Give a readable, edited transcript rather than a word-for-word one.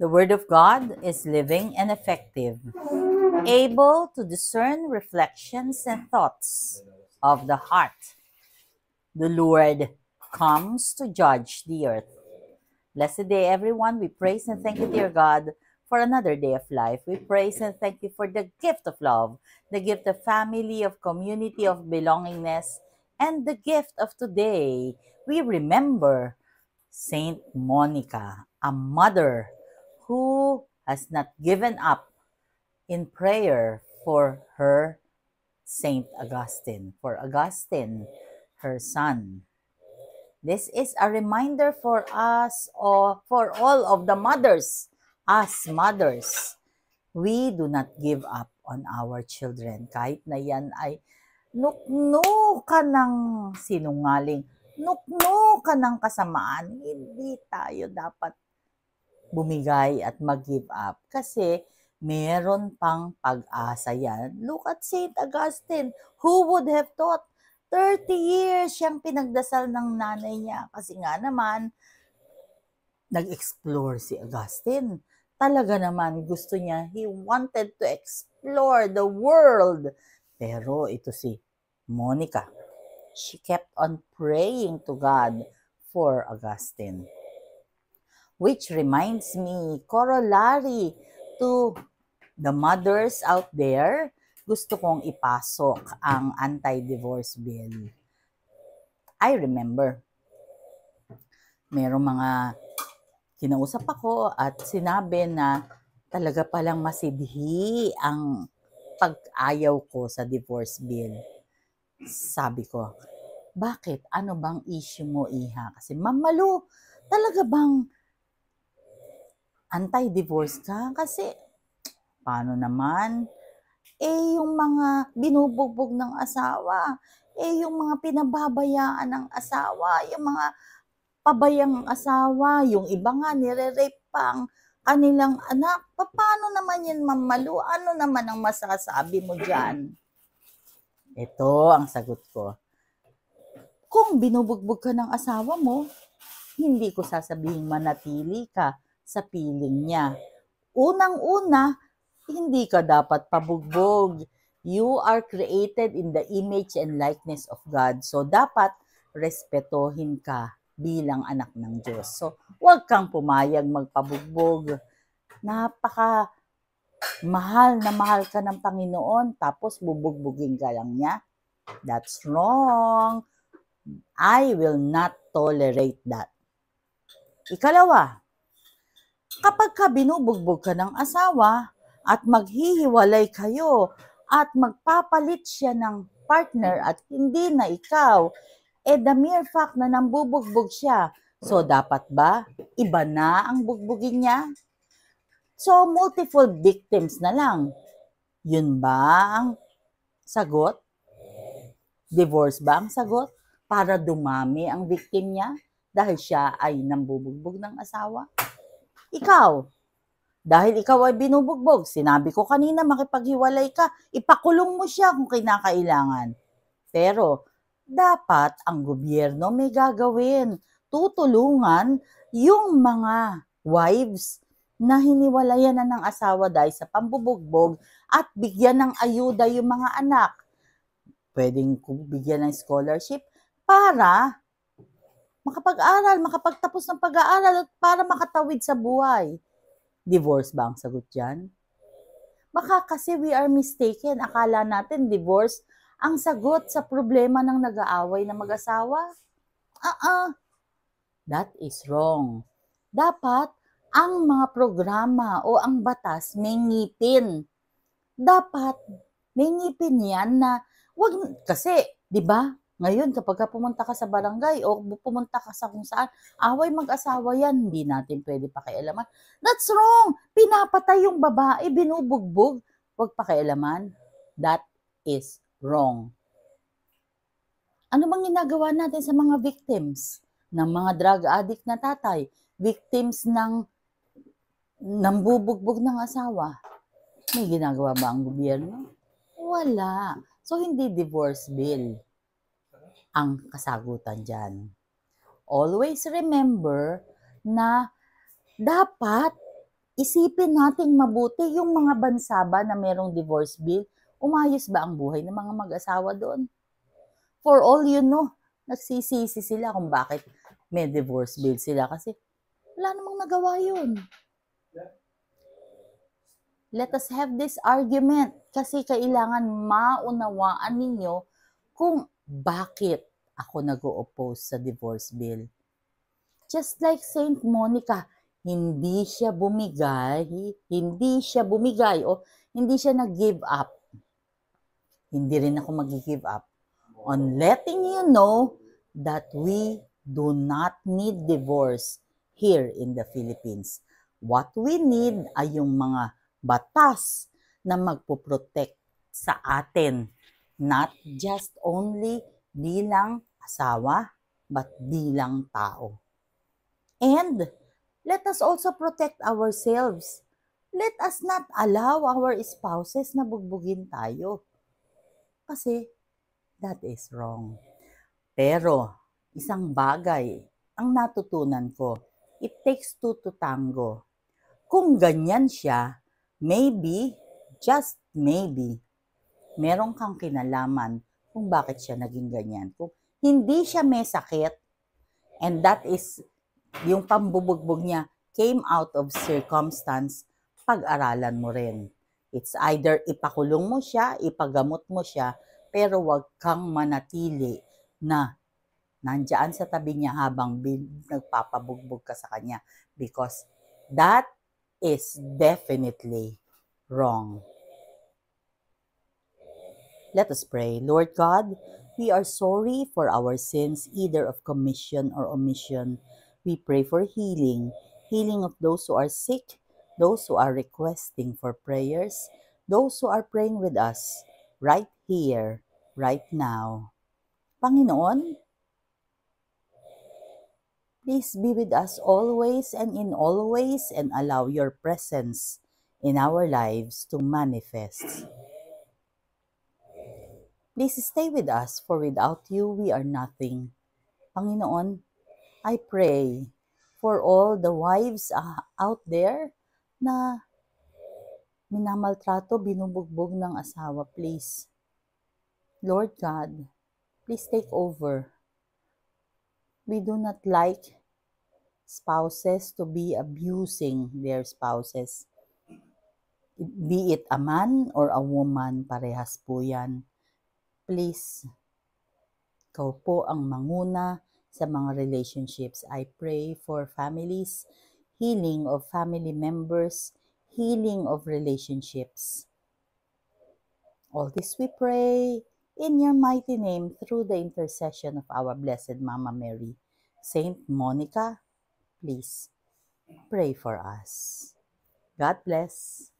The Word of God is living and effective, able to discern reflections and thoughts of the heart. The Lord comes to judge the earth. Blessed day, everyone. We praise and thank you, dear God, for another day of life. We praise and thank you for the gift of love, the gift of family, of community, of belongingness, and the gift of today. We remember Saint Monica, a mother who has not given up in prayer for her Saint Augustine, for Augustine, her son. This is a reminder for us or for all of the mothers, us mothers. We do not give up on our children. Kahit na yan ay nukno ka ng sinungaling, nukno ka ng kasamaan, hindi tayo dapat bumigay at mag-give up. Kasi meron pang pag-asa yan. Look at St. Augustine. Who would have thought 30 years siyang pinagdasal ng nanay niya. Kasi nga naman, nag-explore si Augustine. Talaga naman, gusto niya, he wanted to explore the world. Pero ito si Monica, she kept on praying to God for Augustine. Which reminds me, corollary to the mothers out there, gusto kong ipasok ang anti-divorce bill. I remember, merong mga kinausap ako at sinabi na talaga palang masidhi ang pag-ayaw ko sa divorce bill. Sabi ko, bakit? Ano bang issue mo, Iha? Kasi mamalo, talaga bang anti-divorce ka? Kasi paano naman? Yung mga binubugbog ng asawa, yung mga pinababayaan ng asawa, yung mga pabayang asawa, yung iba nga nire-rape pa ang kanilang anak. Paano naman yan, mamalu? Ano naman ang masasabi mo dyan? Ito ang sagot ko. Kung binubugbog ka ng asawa mo, hindi ko sasabihin manatili ka sa piling niya. Unang-una, hindi ka dapat pabugbog. You are created in the image and likeness of God. So, dapat respetohin ka bilang anak ng Diyos. So, huwag kang pumayag magpabugbog. Napaka mahal na mahal ka ng Panginoon, tapos bubugbugin ka lang niya. That's wrong. I will not tolerate that. Ikalawa, kapag ka binubugbog ka ng asawa at maghihiwalay kayo at magpapalit siya ng partner at hindi na ikaw, the mere fact na nambubugbog siya, so dapat ba iba na ang bugbugin niya? So multiple victims na lang. Yun ba ang sagot? Divorce ba ang sagot? Para dumami ang victim niya dahil siya ay nambubugbog ng asawa? Ikaw, dahil ikaw ay binubugbog, sinabi ko kanina makipaghiwalay ka, ipakulong mo siya kung kinakailangan. Pero dapat ang gobyerno may gagawin. Tutulungan yung mga wives na hiniwalayan na ng asawa dahil sa pambubugbog at bigyan ng ayuda yung mga anak. Pwedeng bigyan ng scholarship para makapag-aral, makapagtapos ng pag-aaral at para makatawid sa buhay. Divorce ba ang sagot dyan? Baka kasi we are mistaken. Akala natin divorce ang sagot sa problema ng nag-aaway na mag-asawa. That is wrong. Dapat ang mga programa o ang batas may ngipin. Dapat may ngipin yan na wag kasi, 'di ba? Ngayon kapag pumunta ka sa barangay o pumunta ka sa kung saan, away mag-asawa yan, hindi natin pwede pakialaman. That's wrong. Pinapatay yung babae, binubugbog, wag pakialaman. That is wrong. Ano bang ginagawa natin sa mga victims ng mga drug addict na tatay? Victims ng nambubugbog ng asawa? May ginagawa ba ang gobyerno? Wala. So, hindi divorce bill ang kasagutan dyan. Always remember na dapat isipin nating mabuti yung mga bansa ba na merong divorce bill, umayos ba ang buhay ng mga mag-asawa doon? For all you know, nagsisisi sila kung bakit may divorce bill sila kasi wala namang nagawa yun. Let us have this argument kasi kailangan maunawaan ninyo kung bakit ako nag-o-oppose sa divorce bill. Just like Saint Monica, hindi siya bumigay o hindi siya nag-give up. Hindi rin ako mag-give up on letting you know that we do not need divorce here in the Philippines. What we need ay yung mga batas na magpoprotect sa atin, not just only bilang asawa, but bilang tao. And let us also protect ourselves. Let us not allow our spouses na bugbugin tayo. Kasi that is wrong. Pero isang bagay ang natutunan ko, it takes two to tango. Kung ganyan siya, maybe, just maybe, meron kang kinalaman kung bakit siya naging ganyan. Kung hindi siya may sakit, and that is, yung pambubugbog niya came out of circumstance, pag-aralan mo rin. It's either ipakulong mo siya, ipagamot mo siya, pero wag kang manatili na nandyan sa tabi niya habang nagpapabugbog ka sa kanya because that is definitely wrong. Let us pray. Lord God, we are sorry for our sins, either of commission or omission. We pray for healing of those who are sick, those who are requesting for prayers, those who are praying with us right here, right now. Panginoon, please be with us always and in all ways and allow your presence in our lives to manifest. Please stay with us, for without you, we are nothing. Panginoon, I pray for all the wives out there na minamaltrato, binubugbog ng asawa, please. Lord God, please take over. We do not like spouses to be abusing their spouses. Be it a man or a woman, parehas po yan. Please, ikaw po ang manguna sa mga relationships. I pray for families, healing of family members, healing of relationships. All this we pray in your mighty name through the intercession of our Blessed Mama Mary. Saint Monica, please pray for us. God bless.